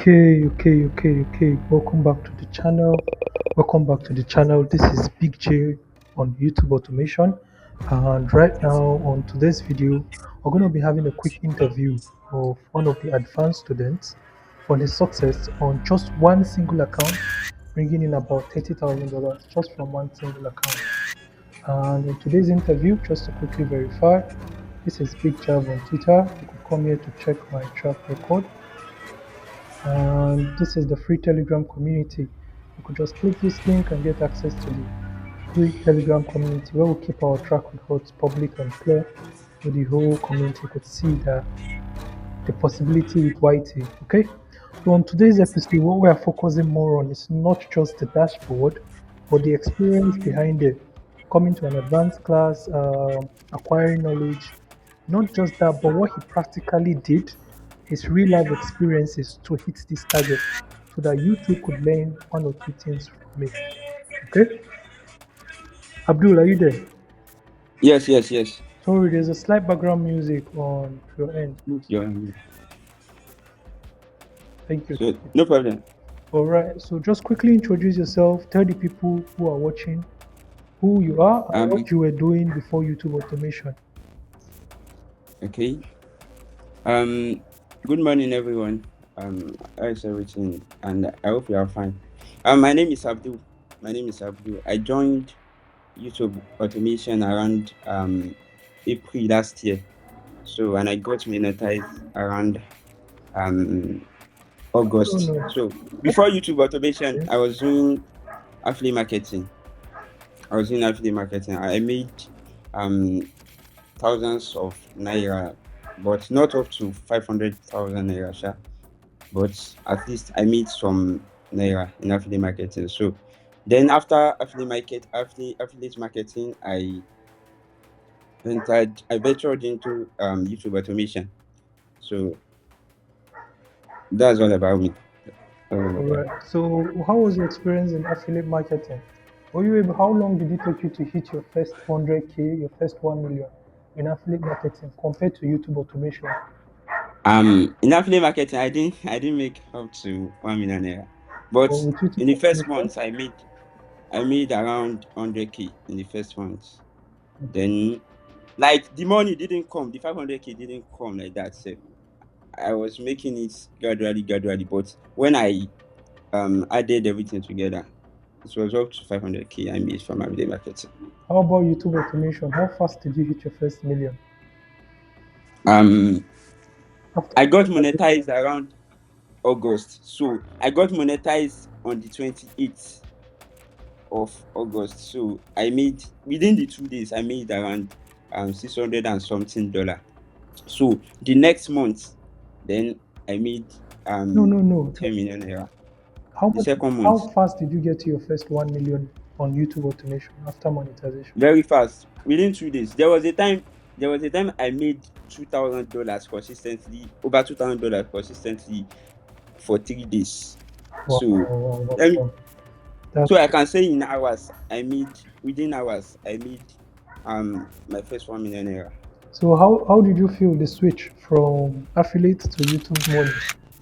Okay. Welcome back to the channel. Welcome back to the channel. This is Big J on YouTube Automation. And right now, on today's video, we're going to be having a quick interview of one of the advanced students on his success on just one single account, bringing in about $30,000 just from one single account. And in today's interview, just to quickly verify, this is BigJahv on Twitter. You could come here to check my track record, and this is the free Telegram community. You could just click this link and get access to the free Telegram community where we keep our track records public and clear so the whole community could see the possibility with YT. Okay, so on today's episode, what we are focusing more on is not just the dashboard but the experience behind it, coming to an advanced class, acquiring knowledge. Not just that, but what he practically did, his real life experiences to hit this target so that you too could learn one or two things from it. Okay? Abdul, are you there? Yes. Sorry, there's a slight background music on your end. Yeah. Thank you. So no problem. All right, so just quickly introduce yourself, tell the people who are watching who you are and Um. what you were doing before YouTube automation. Okay. Um. Good morning, everyone. How's everything? And I hope you are fine. My name is Abdul. I joined YouTube automation around April last year. So and I got monetized around um No, August. no. So before YouTube automation, Okay. I was doing affiliate marketing. I made um thousands of naira, but not up to 500,000 naira, sha. But at least I made some naira in affiliate marketing. So then after affiliate marketing, I ventured into YouTube automation. So that's all about me. All right. So, how was your experience in affiliate marketing? Were you able? How long did it take you to hit your first 100K, your first 1 million in affiliate marketing compared to YouTube automation? In affiliate marketing, I didn't make up to 1 million naira, but But with YouTube in the first automation, months I made around 100K in the first month. Then, like, the money didn't come, the 500K didn't come like that. So I was making it gradually. But when I added everything together, it was up to 500K I made from affiliate marketing. how about YouTube automation? How fast did you hit your first million? Um, After I got monetization? monetized around August. So I got monetized on the 28th of August. So I made within the 2 days I made around 600 and something dollar. So the next month, then I made No. 10 million naira. How The much? second How month, fast did you get to your first 1 million on YouTube automation after monetization? very fast, within 2 days. There was a time I made $2,000 consistently, over $2,000 consistently for 3 days. Wow, So wow, wow, let me wow. That's so I can say in hours, within hours, I made my first 1 million naira. so. How did you feel the switch from affiliate to YouTube money?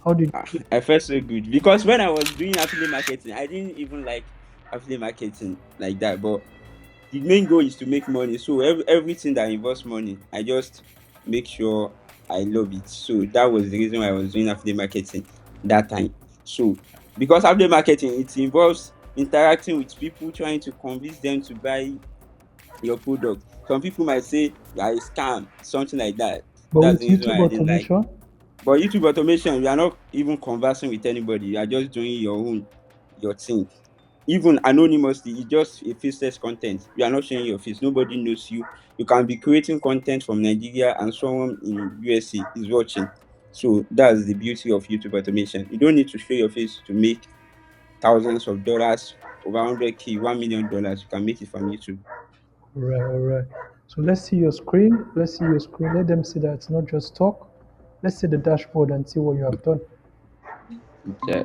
How did Ah, you feel? I felt so good because when I was doing affiliate marketing, I didn't even like affiliate marketing like that. But the main goal is to make money. So everything that involves money, I just make sure I love it. So that was the reason why I was doing affiliate marketing that time. So because affiliate marketing, it involves interacting with people, trying to convince them to buy your product. Some people might say you are a scam, something like that. But That's with the reason YouTube why I didn't like. automation, But YouTube automation, you are not even conversing with anybody. You are just doing your thing. Even anonymously, it's just a faceless content. You are not showing your face. Nobody knows you. You can be creating content from Nigeria and someone in USA is watching. So that's the beauty of YouTube automation. You don't need to show your face to make thousands of dollars, over 100K, $1 million. You can make it from YouTube. all right. So let's see your screen. Let's see your screen. Let them see that it's not just talk. Let's see the dashboard and see what you have done. Yeah.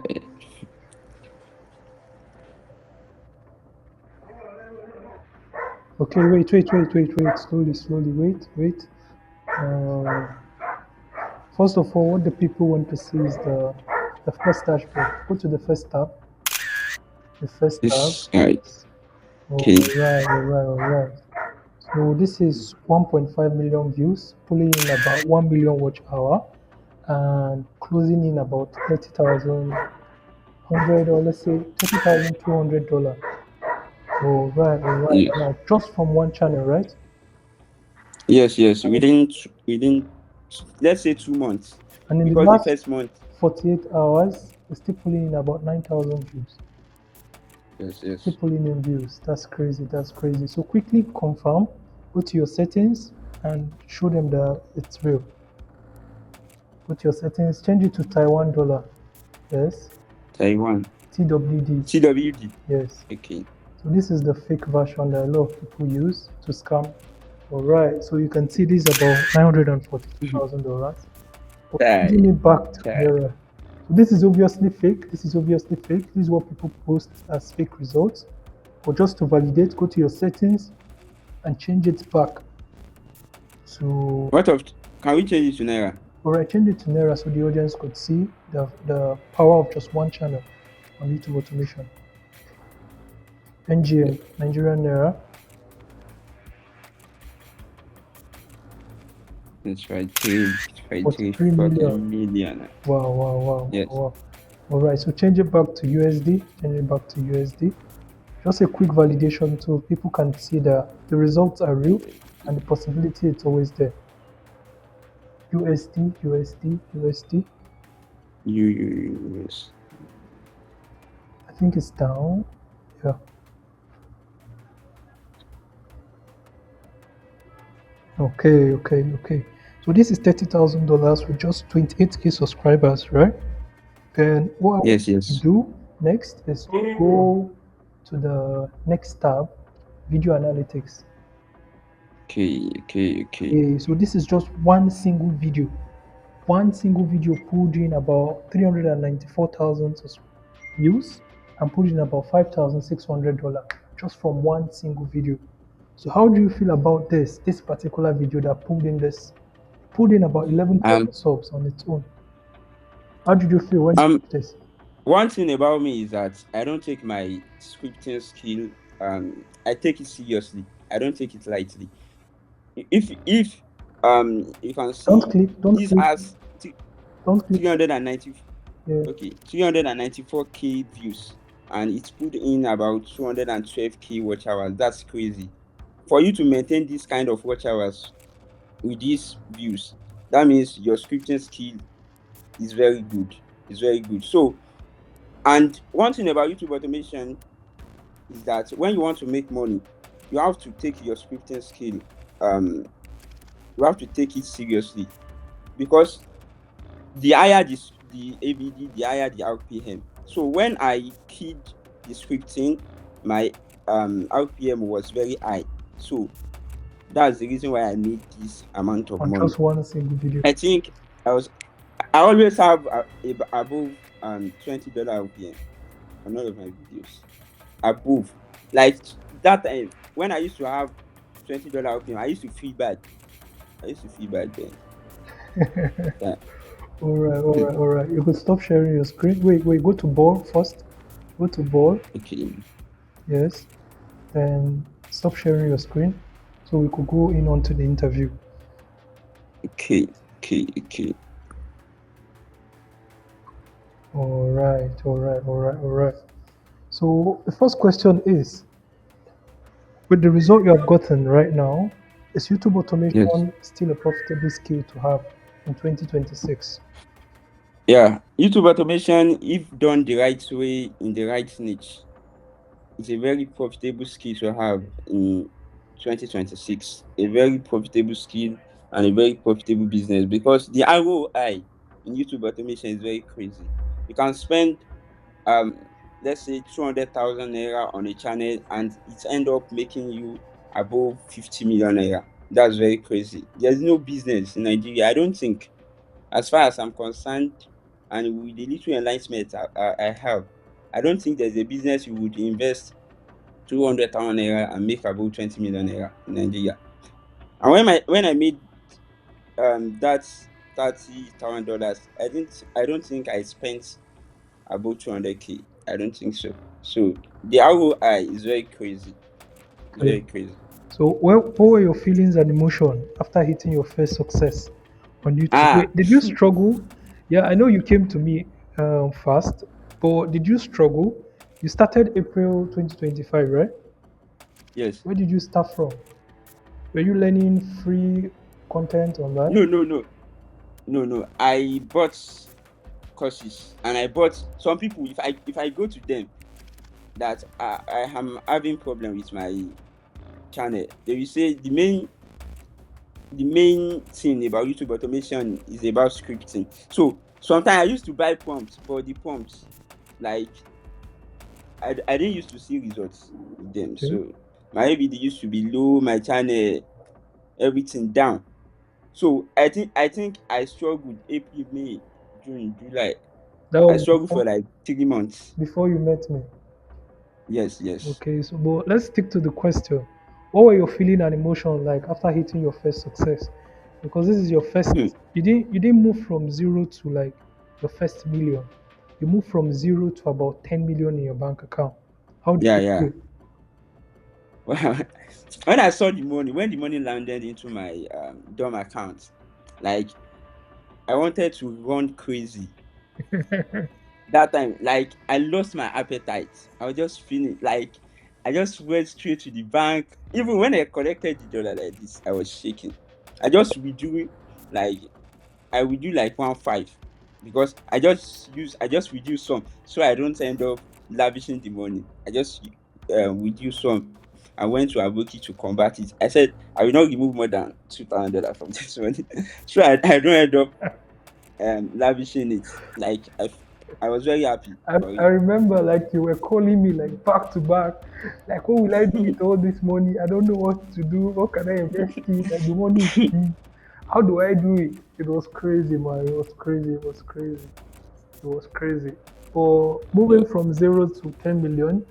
Okay, wait. Slowly. Wait. Uh, First of all, what the people want to see is the The first dashboard. Go to the first tab. The first tab. This guy. Yes. All Okay. right, all right, all right. So this is 1.5 million views, pulling in about 1 million watch hour, and closing in about 30,000 hundred, or let's say $30,200. All right, all right, all Yes. right. Just from one channel, right? Yes, yes. Within let's say 2 months. And in the Because the last first month. 48 hours, it's still pulling in about 9,000 views. Yes, Still yes. pulling in views. That's crazy. That's crazy. So quickly confirm, go to your settings and show them that it's real. Go to your settings, change it to Taiwan dollar. Yes. Taiwan. TWD. TWD. Yes. Okay. So this is the fake version that a lot of people use to scam. All right. So you can see this is about $942,000. But Chai. changing it back to Chai. naira. So this is obviously fake. This is obviously fake. This is what people post as fake results. But just to validate, go to your settings and change it back to. What of can we change it to Naira? All right, change it to naira so the audience could see the power of just one channel on YouTube automation. NGN, Nigerian naira. It's 53 43 million. fucking million. Wow, wow, wow, wow, Yes. wow. All right, so change it back to USD. Change it back to USD. Just a quick validation so people can see that the results are real and the possibility it's always there. USD, USD, USD. US. I think it's down. Yeah. Okay, okay, okay. So this is $30,000 with just 28K subscribers, right? Then what I want Yes, you to yes. do next is to go to the next tab, video analytics. Okay, okay, okay. Okay, so this is just one single video. One single video pulled in about 394,000 views and pulled in about $5,600 just from one single video. So how do you feel about this particular video that pulled in about 11,000 Um subs on its own? How did you feel when you um watched this? one thing about me is that I don't take my scripting skill, I take it seriously. I don't take it lightly. If you can Don't see click, don't this click, has don't click. 390, Yeah. okay, 394k views, and it's put in about 212k watch hours. That's crazy. For you to maintain this kind of watch hours with these views, that means your scripting skill is very good. It's very good. So, and one thing about YouTube automation is that when you want to make money, you have to take your scripting skill, um you have to take it seriously, because the higher the ABD, the higher the RPM. So when I keyed the scripting, my RPM was very high. So that's the reason why I made this amount of On money. just one single video. I think I was I always have above $20 RPM on all of my videos. Above, like that time when I used to have $20 RPM, I used to feel bad. I used to feel bad then. Yeah. All right, all right, all right. You could stop sharing your screen. Wait, wait. Go to ball first. Go to ball. Okay. Yes. Then stop sharing your screen, so we could go in onto the interview. Okay. Okay. Okay. All right, all right, all right, all right. So the first question is, with the result you have gotten right now, is YouTube Yes. automation still a profitable skill to have in 2026? Yeah. YouTube automation, if done the right way in the right niche, is a very profitable skill to have in 2026. A very profitable skill and a very profitable business, because the ROI in YouTube automation is very crazy. You can spend let's say 200,000 naira on a channel and it end up making you above 50 million naira. That's very crazy. There's no business in Nigeria, I don't think, as far as I'm concerned, and with the little enlightenment I have, I don't think there's a business you would invest 200,000 naira and make about 20 million naira in Nigeria. And when I made that $30,000, I don't think I spent above 200K. I don't think so. So the ROI is very crazy. It's Okay. very crazy. So, what were your feelings and emotion after hitting your first success on YouTube? Ah, Wait, did you struggle? Yeah, I know you came to me fast, but did you struggle? You started April 2025, right? yes. Where did you start from? Were you learning free content online? No, no, no, no. I bought courses, and I bought some people. If I go to them that I am having problem with my channel, they will say the main thing about YouTube automation is about scripting. So sometimes I used to buy prompts, but the prompts, like, I didn't used to see results with them. Okay. So my ABD used to be low, my channel, everything down. So I think I struggled April, May, June, July. That I was struggled for like 3 months. before you met me. Yes, yes. Okay, so but let's stick to the question. What were your feeling and emotion like after hitting your first success? Because this is your first. Hmm. You didn't move from zero to like your first million. You moved from zero to about 10 million in your bank account. How did Yeah, you yeah. feel? When I saw the money, when the money landed into my dorm account, like, I wanted to run crazy. That time, like, I lost my appetite. I was just feeling like I just went straight to the bank. Even when I collected the dollar like this, I was shaking. I just withdrew, like, I will do like 1.5, because I just reduce some so I don't end up lavishing the money. I just reduce some. I went to Aboki to convert it. I said I will not remove more than $2,000 from this money, so I don't end up lavishing it. Like, I was very happy for I it. remember like you were calling me like back to back, like what will I do with all this money? I don't know what to do. What can I invest in? Like the money is big. How do I do it? It was crazy, man. It was crazy. It was crazy. It was crazy. But Yeah. moving from zero to 10 million,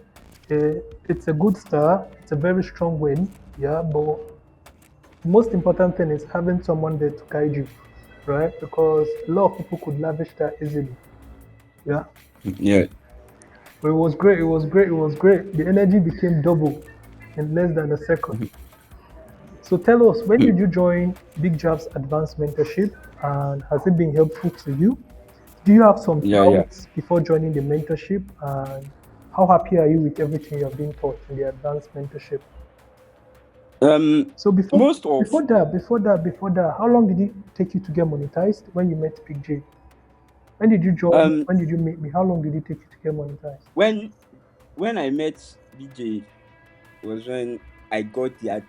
it's a good start. It's a very strong win. Yeah, but the most important thing is having someone there to guide you, right? Because a lot of people could lavish that easily. Yeah. Yeah. But it was great. It was great. It was great. The energy became double in less than a second. So tell us, when did you join BigJav's advanced mentorship and has it been helpful to you? Do you have some Yeah, yeah. doubts before joining the mentorship? And how happy are you with everything you have been taught in the advanced mentorship? Um, So before most of before that, how long did it take you to get monetized when you met Big J? When did you join? um When did you meet me? How long did it take you to get monetized? when when I met BJ was when I got the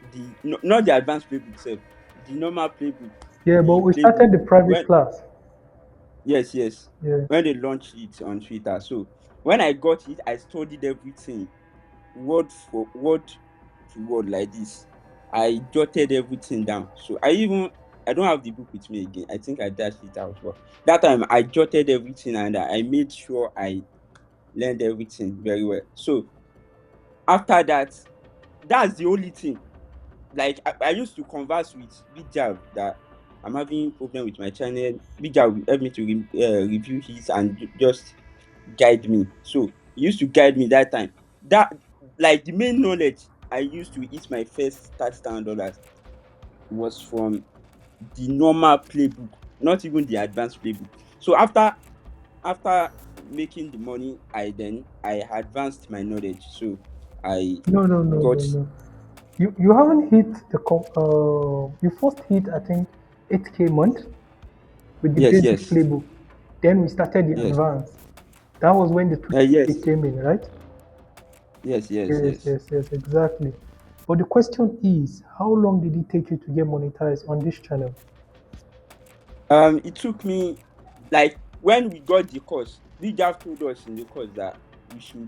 no, not the advanced playbook itself, the normal playbook, Yeah, but the we playbook started the private when class. yes, yes, Yeah. when they launched it on Twitter. So when I got it, I studied everything word for word to word like this. I jotted everything down. So I don't have the book with me again. I think I dashed it out. But that time I jotted everything, and I made sure I learned everything very well. So after that, that's the only thing. Like, I used to converse with BigJahv that I'm having problem with my channel. BigJahv will help me to review his and just guide me. So he used to guide me that time. That, like, the main knowledge I used to eat my first $30,000 was from the normal playbook, not even the advanced playbook. So after making the money, I advanced my knowledge. So I No, no, no, no, got no. You haven't hit you first hit I think 8K month with the yes, basic yes, playbook. Then we started the yes, advance. That was when the 2K yes, came in, right? yes, yes, Yes, yes. yes, yes, exactly. But the question is, how long did it take you to get monetized on this channel? It took me, like, when we got the course, BigJahv told us in the course that we should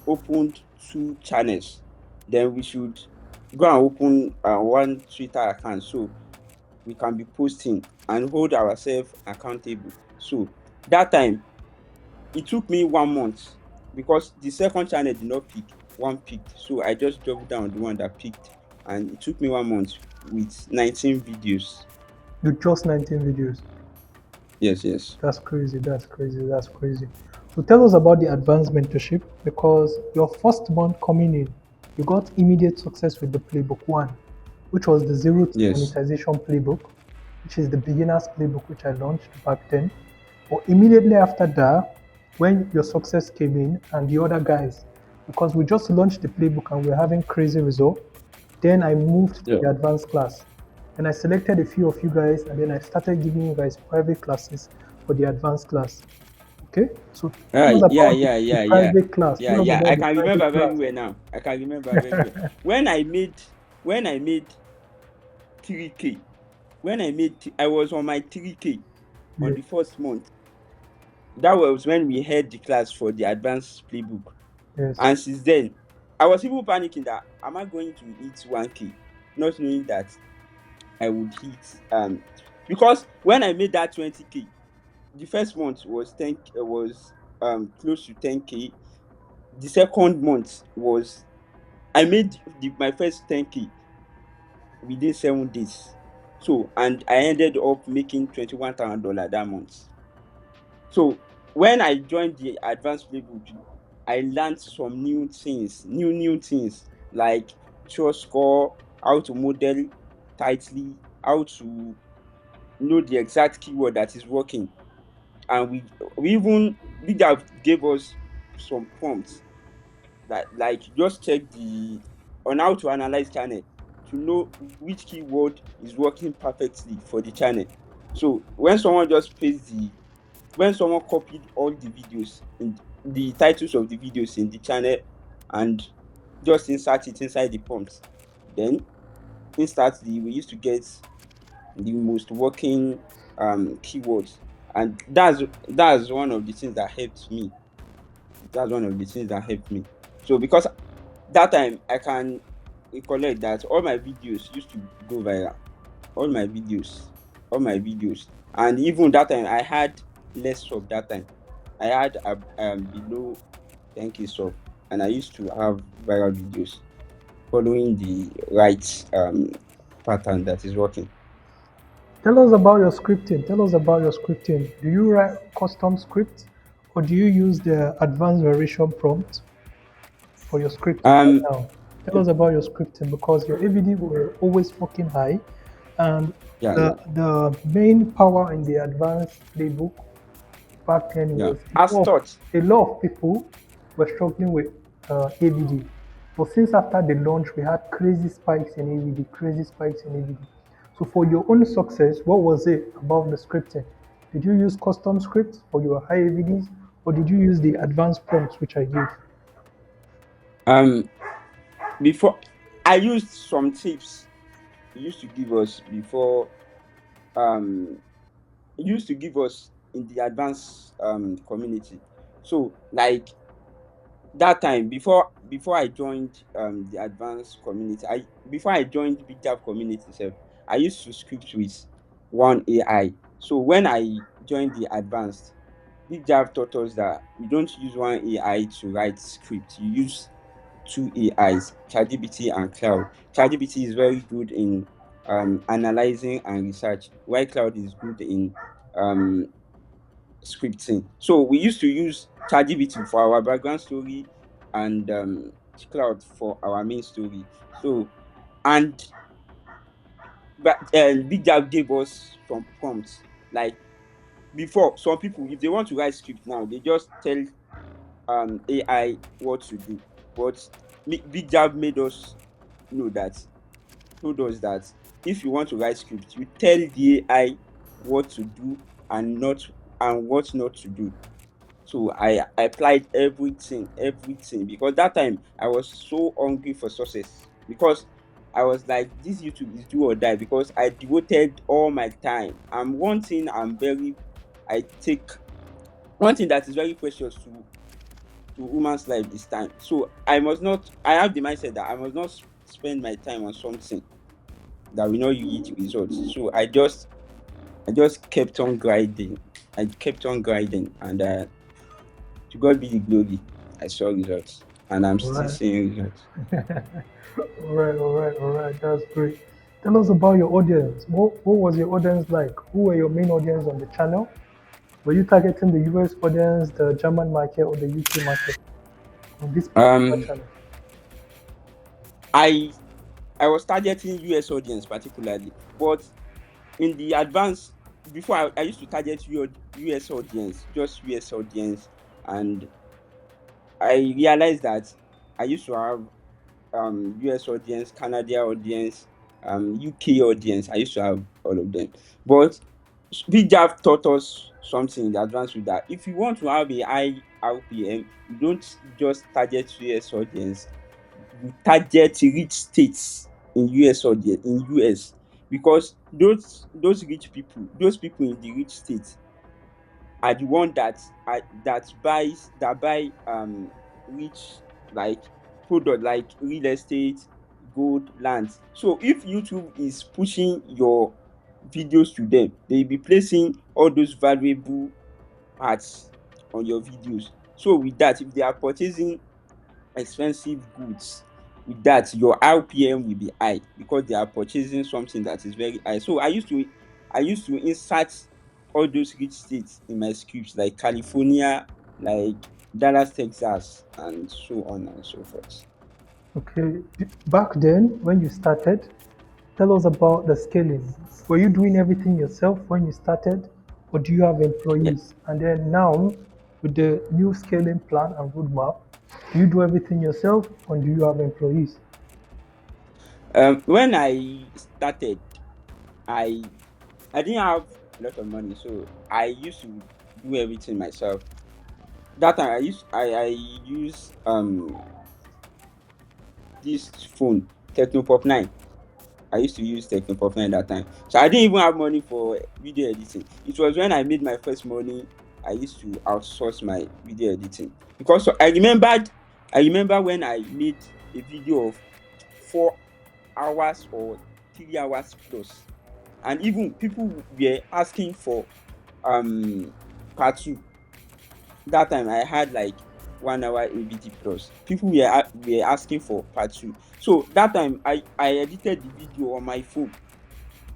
open 2 channels. Then we should go and open one Twitter account, so we can be posting and hold ourselves accountable. So that time it took me 1 month, because the second channel did not pick. One picked, so I just doubled down on the one that picked, and it took me 1 month with 19 videos. You just 19 videos. Yes, yes. That's crazy. That's crazy. That's crazy. So tell us about the advanced mentorship because your first month coming in, you got immediate success with the playbook one, which was the zero to Yes. monetization playbook, which is the beginner's playbook, which I launched back then. But immediately after that, when your success came in and the other guys, because we just launched the playbook and we're having crazy result, then I moved to Yeah. the advanced class. And I selected a few of you guys and then I started giving you guys private classes for the advanced class. Okay, so tell us Yeah, about yeah, the yeah, yeah. private class. Yeah, Tell us yeah. I about the can private remember very class. well now. I can remember very well. When I made 3K, I was on my 3K on Yes, the first month. That was when we had the class for the advanced playbook. yes, And since then, I was even panicking that am I going to hit 1K? Not knowing that I would hit because when I made that 20K, the first month was 10 was close to 10K. The second month was I made my first 10K within 7 days. So and I ended up making $21,000 that month. So when I joined the advanced playbook, I learned some new things like trust score, how to model tightly, how to know the exact keyword that is working. And we even BigJahv gave us some prompts that like just check the on how to analyze channel to know which keyword is working perfectly for the channel. So when someone copied all the videos in the titles of the videos in the channel and just insert it inside the prompts, then instantly we used to get the most working keywords. And that's one of the things that helped me. That's one of the things that helped me. So because that time I can recollect that all my videos used to go viral. All my videos, all my videos. And even that time I had less sub that time. I had below 10K sub, and I used to have viral videos following the right pattern that is working. tell us about your scripting. Tell us about your scripting. Do you write custom scripts or do you use the advanced variation prompt for your scripting right Um now? Tell us about your scripting because your AVD were always fucking high, and yeah, yeah, the main power in the advanced playbook back then yeah. was As taught. a lot of people were struggling with AVD. But since after the launch, we had crazy spikes in AVD, crazy spikes in AVD. So for your own success, what was it about the scripting? Did you use custom scripts for your high AVDs, or did you use the advanced prompts which I gave? Um Before I used some tips he used to give us before um he used to give us in the advanced community. So like that time before I joined the advanced community, I before I joined BigJahv community sef, I used to script with one AI. So when I joined the advanced, BigJahv taught us that you don't use one AI to write script. You use two AIs, ChatGPT and Cloud. ChatGPT is very good in analyzing and research, while Cloud is good in um, scripting. So we used to use ChatGPT for our background story and Cloud for our main story. So and but BigJahv gave us some prompts. Like before, some people if they want to write script now, they just tell AI what to do. But BigJahv made us know that told us that if you want to write script, you tell the AI what to do and not and what not to do. So I applied everything because that time I was so hungry for success because I was like this YouTube is do or die because I devoted all my time. And one thing I take one thing that is very precious to woman's life is time. So I have the mindset that I must not spend my time on something that will not yield results. So I just kept on grinding. I kept on grinding, and to God be the glory. I saw results, and I'm All still right, seeing results. all right, all right, all right. That's great. Tell us about your audience. What was your audience like? Who were your main audience on the channel? Were you targeting the US audience, the German market, or the UK market on this particular Um, channel? I I was targeting US audience particularly, but in the advance before I used to target US audience, just US audience, and I realized that I used to have US audience, Canadian audience, UK audience. I used to have all of them. But BigJahv taught us something in the advance with that. If you want to have a high RPM, you don't just target US audience, you target rich states in US audience in US, because those rich people, those people in the rich states are the one that buy rich, like, product like real estate, gold, lands. So if YouTube is pushing your videos to them, they will be placing all those valuable parts on your videos. So with that, if they are purchasing expensive goods, with that your RPM will be high because they are purchasing something that is very high. So I used to insert all those rich states in my scripts, like California, like Dallas, Texas, and so on and so forth. Okay, back then when you started, tell us about the scaling. Were you doing everything yourself when you started, or do you have Yeah. employees? And then now, with the new scaling plan and roadmap, do you do everything yourself, or do you have employees? When I started, I I didn't have a lot of money, so I used to do everything myself. That time I use this phone, Technopop 9. I used to use Technopop 9 that time. So I didn't even have money for video editing. It was when I made my first money, I used to outsource my video editing. Because I remember when I made a video of 4 hours or 3 hours plus. And even people were asking for part two. That time I had like 1 hour ABT plus. People were asking for part two. So that time I edited the video on my phone.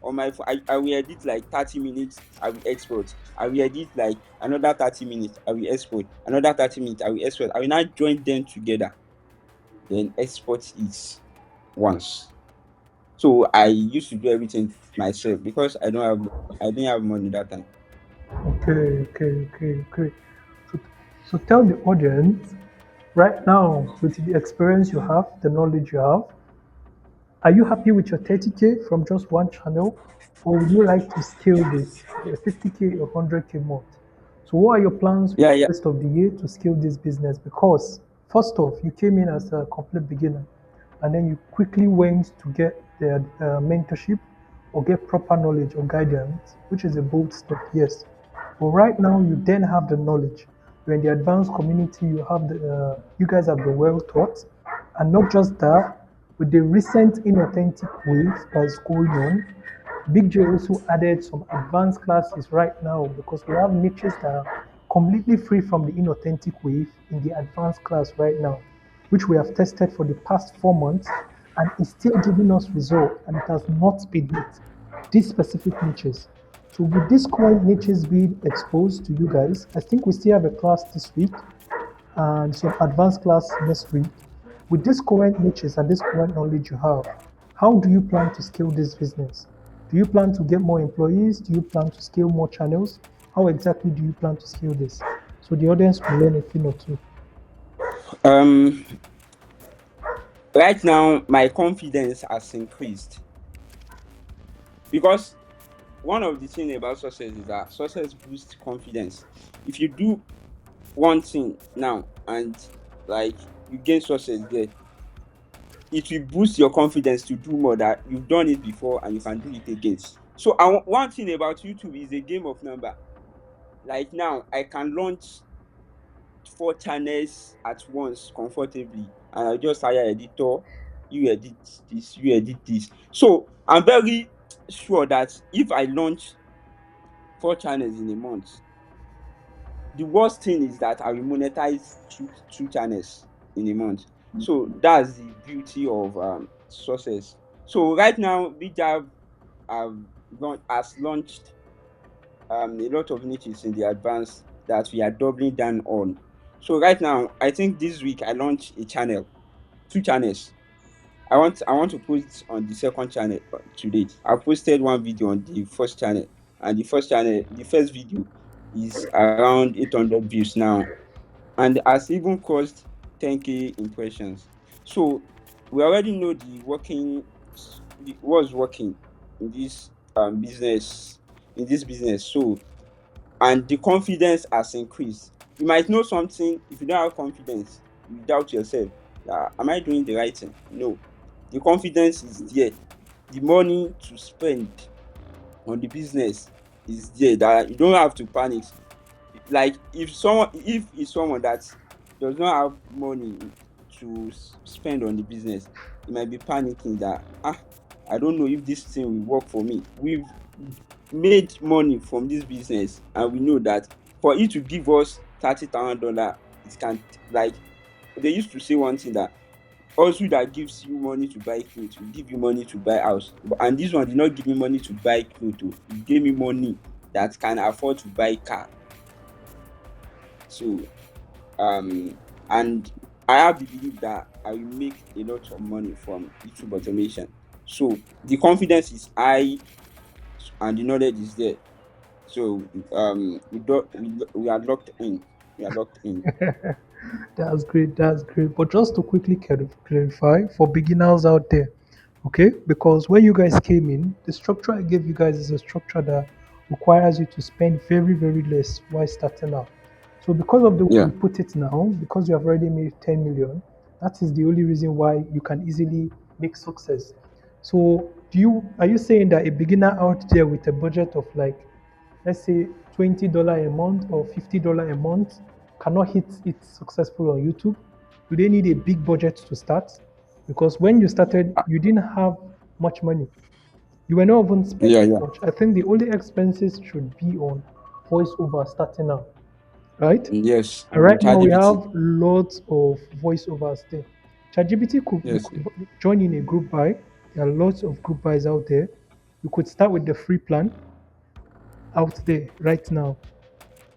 I will edit like 30 minutes, I will export. I will edit like another 30 minutes, I will export. Another 30 minutes, I will export. I will now join them together, then export it once. So I used to do everything myself because I didn't have money that time. Okay, okay, okay, okay. So, so tell the audience right now, with the experience you have, the knowledge you have, are you happy with your 30K from just one channel, or would you like to scale this 50K or 100K month? So, what are your plans for Yeah, the yeah. rest of the year to scale this business? Because, first off, you came in as a complete beginner and then you quickly went to get the mentorship or get proper knowledge or guidance, which is a bold step, yes. But right now, you then have the knowledge. You're in the advanced community. You guys have the well taught, and not just that. With the recent inauthentic wave that's going on, Big J also added some advanced classes right now because we have niches that are completely free from the inauthentic wave in the advanced class right now, which we have tested for the past 4 months and it's still giving us results and it has not been hit. These specific niches. So with these current niches being exposed to you guys, I think we still have a class this week and some advanced class next week. With these current niches and this current knowledge you have, how do you plan to scale this business? Do you plan to get more employees? Do you plan to scale more channels? How exactly do you plan to scale this? So the audience will learn a thing or two. Um, right now my confidence has increased because one of the thing about success is that success boosts confidence. If you do one thing now and, like, you gain success there, it will boost your confidence to do more, that you've done it before and you can do it again. So one thing about YouTube is a game of number. Like now I can launch 4 channels at once comfortably, and I just hire editor, you edit this, you edit this. So I'm very sure that if I launch 4 channels in a month, the worst thing is that I will monetize two channels in a month. So that's the beauty of success. So right now BigJahv has launched a lot of niches in the advanced that we are doubling down on. So right now, I think this week I launched a channel, two channels. I want to post on the second channel today. I posted one video on the first channel, and the first video is around 800 views now, and has even caused 10K impressions. So we already know what's working in this business So, and the confidence has increased. You might know something. If you don't have confidence, you doubt yourself. Am I doing the right thing? No. The confidence is there. The money to spend on the business is there, that you don't have to panic. Like, if it's someone that does not have money to spend on the business, he might be panicking that, I don't know if this thing will work for me. We've made money from this business, and we know that for it to give us $30,000, it can, like, they used to say one thing, that also that gives you money to buy clothes will give you money to buy house. And this one did not give me money to buy clothes oh. It gave me money that can afford to buy car. So, and I have the belief that I will make a lot of money from YouTube automation. So the confidence is high, and the knowledge is there. So we are locked in. We are locked in. That's great. That's great. But just to quickly clarify for beginners out there, okay? Because when you guys came in, the structure I gave you guys is a structure that requires you to spend very, very less while starting out. So because of the way Yeah. we put it now, because you have already made 10 million, that is the only reason why you can easily make success. So are you saying that a beginner out there with a budget of like, let's say $20 a month or $50 a month cannot hit it successful on YouTube? Do they need a big budget to start? Because when you started, you didn't have much money. You were not even Yeah, spending yeah. much. I think the only expenses should be on voiceover starting out, right? Yes. And And right now we ChatGPT. have lots of voiceovers there. ChatGPT you Yes. could join in a group buy. There are lots of group buys out there. You could start with the free plan out there right now.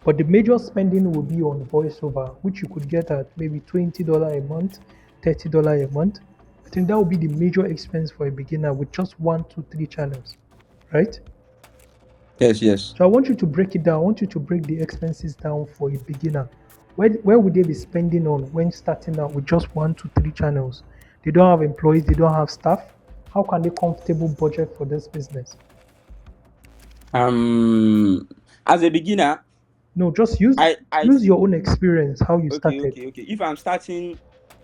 But the major spending will be on voiceover, which you could get at maybe $20 a month, $30 a month. I think that would be the major expense for a beginner with just one, two, three channels, right? Yes, yes. So I want you to break it down. I want you to break the expenses down for a beginner. Where would they be spending on when starting out with just one, two, three channels? They don't have employees, they don't have staff. How can they comfortable budget for this business? Um, as a beginner, No, just use I use see. your own experience, how you Okay, started. okay, okay. If I'm starting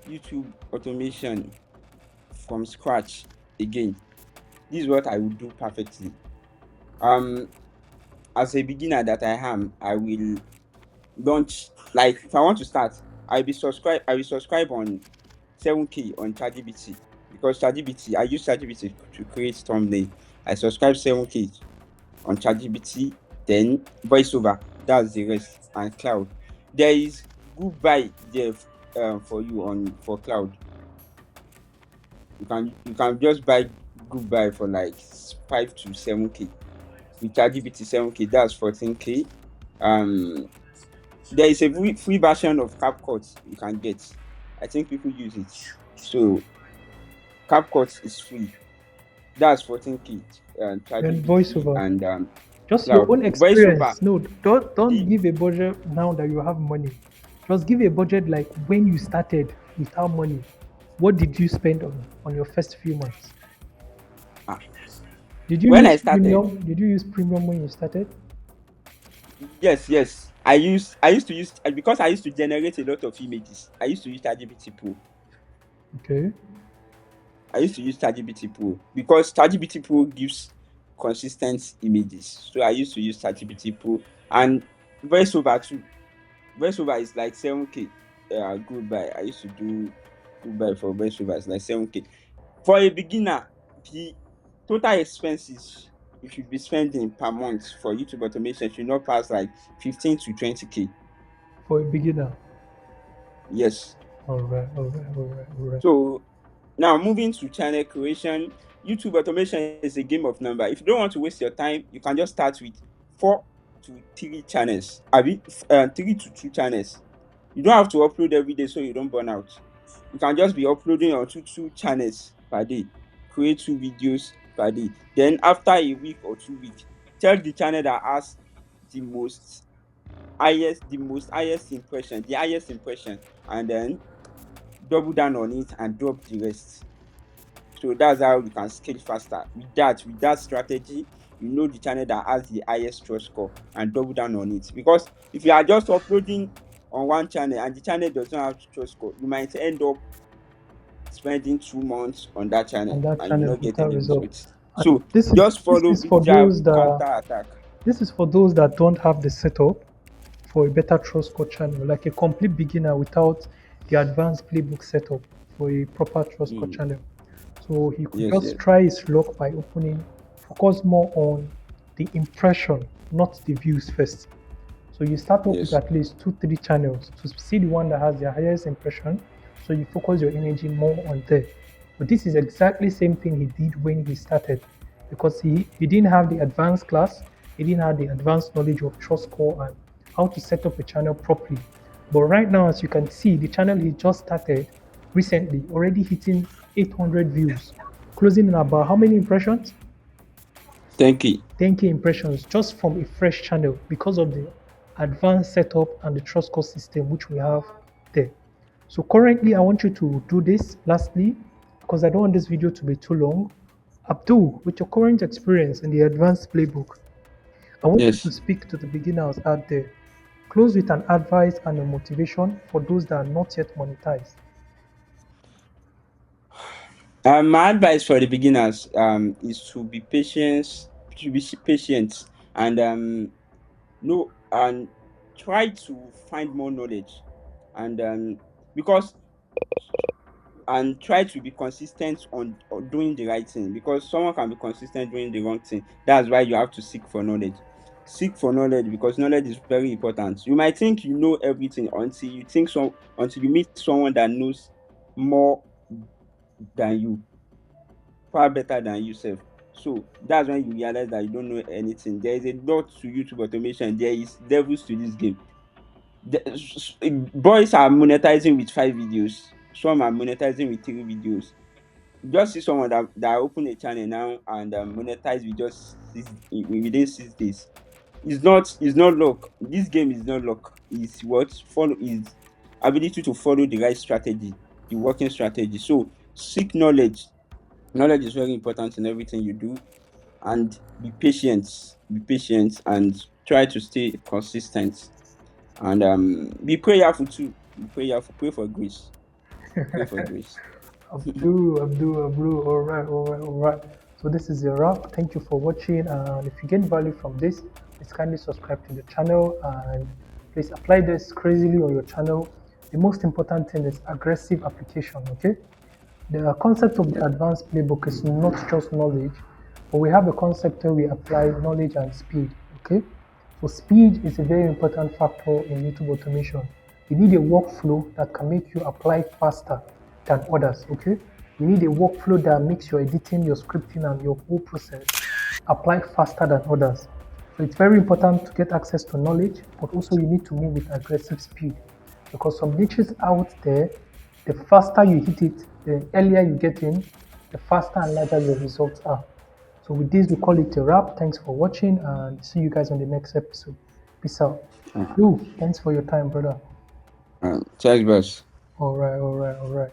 YouTube automation from scratch again, this is what I would do perfectly. Um, as a beginner that I am, I will launch, like, if I want to start, I will subscribe on 7K on ChatGPT, because ChatGPT, I use ChatGPT to create thumbnail. I subscribe 7K on ChatGPT, then voiceover. That's the rest, and cloud. There is goodbye there for you on for cloud. You can just buy goodbye for like 5 to 7K. With ChatGPT 7K, that's 14K. Um, there is a free version of CapCut you can get. I think people use it. So CapCut is free. That's 14K. Then ChatGPT voiceover. and Just your cloud. own VoiceOver. experience. No, don't The give a budget now that you have money. Just give a budget like when you started without money. What did you spend on your first few months? ah, Did you when use I started, premium? Did you use premium when you started? yes, yes. I used to use, because I used to generate a lot of images. I used to use ChatGPT Pro. Okay. I used to use ChatGPT Pro because ChatGPT Pro gives consistent images. So I used to use ChatGPT Pro and VoiceOver too. VoiceOver is like 7K. Goodbye. I used to do goodbye for VoiceOver. It's like 7K. For a beginner, the total expenses you should be spending per month for YouTube automation should not pass like 15 to 20K. For a beginner. Yes. All right, all right, all right, all right. So now moving to channel creation, YouTube automation is a game of number. If you don't want to waste your time, you can just start with four. to 3 channels. I mean, 3 to 2 channels. You don't have to upload every day so you don't burn out. You can just be uploading on two channels per day. Create 2 videos per day. Then after a week or 2 weeks, tell the channel that has the the highest impression, and then double down on it and drop the rest. So that's how you can scale faster. With that strategy, you know the channel that has the highest trust score and double down on it. Because if you are just uploading on one channel and the channel does not have trust score, you might end up spending 2 months on that on channel that and you channel not get without any result. results. And So this is just this follow is for BigJahv those that counter attack. this is for those that don't have the setup for a better trust score channel, like a complete beginner without the advanced playbook setup for a proper trust score Mm. channel. So he could Yes, just yes, try his luck by focus more on the impression, not the views first. So you start off with yes. at least 2, 3 channels to see the one that has the highest impression. So you focus your energy more on there. But this is exactly the same thing he did when he started, because he didn't have the advanced class, he didn't have the advanced knowledge of trust score and how to set up a channel properly. But right now, as you can see, the channel he just started recently already hitting 800 views, closing in about how many impressions? Thank you. 10K impressions just from a fresh channel because of the advanced setup and the trust code system which we have there. So currently, I want you to do this lastly because I don't want this video to be too long. Abdul, with your current experience in the advanced playbook, I want you to Yes. speak to the beginners out there. Close with an advice and a motivation for those that are not yet monetized. My advice for the beginners is to be patient, and no and try to find more knowledge, and because and try to be consistent on doing the right thing, because someone can be consistent doing the wrong thing. That's why you have to seek for knowledge. Seek for knowledge because knowledge is very important. You might think you know everything until you meet someone that knows more than you, far better than yourself. So that's when you realize that you don't know anything. There is a lot to YouTube automation. There is levels to this game. Boys are monetizing with 5 videos. Some are monetizing with 3 videos. Just see someone that open a channel now and monetize with just within 6 days. It's not luck. This game is not luck. It's what follow is ability to follow the right strategy, the working strategy. So seek knowledge. Knowledge is very important in everything you do, and be patient. Be patient and try to stay consistent, and be prayerful too. Be prayerful. Pray for grace. Pray for grace. Abdul. All right. So this is a wrap. Thank you for watching. And if you get value from this, please kindly subscribe to the channel and please apply this crazily on your channel. The most important thing is aggressive application. Okay. The concept of the Yeah. advanced playbook is not just knowledge, but we have a concept where we apply knowledge and speed. Okay, so speed is a very important factor in YouTube automation. You need a workflow that can make you apply faster than others. Okay, you need a workflow that makes your editing, your scripting, and your whole process apply faster than others. So it's very important to get access to knowledge, but also you need to move with aggressive speed because some niches out there, the faster you hit it, the earlier you get in, the faster and larger your results are. So with this, we call it a wrap. Thanks for watching and see you guys on the next episode. Peace out. Uh, Lou, thanks for your time, brother. Cheers, boss. All right.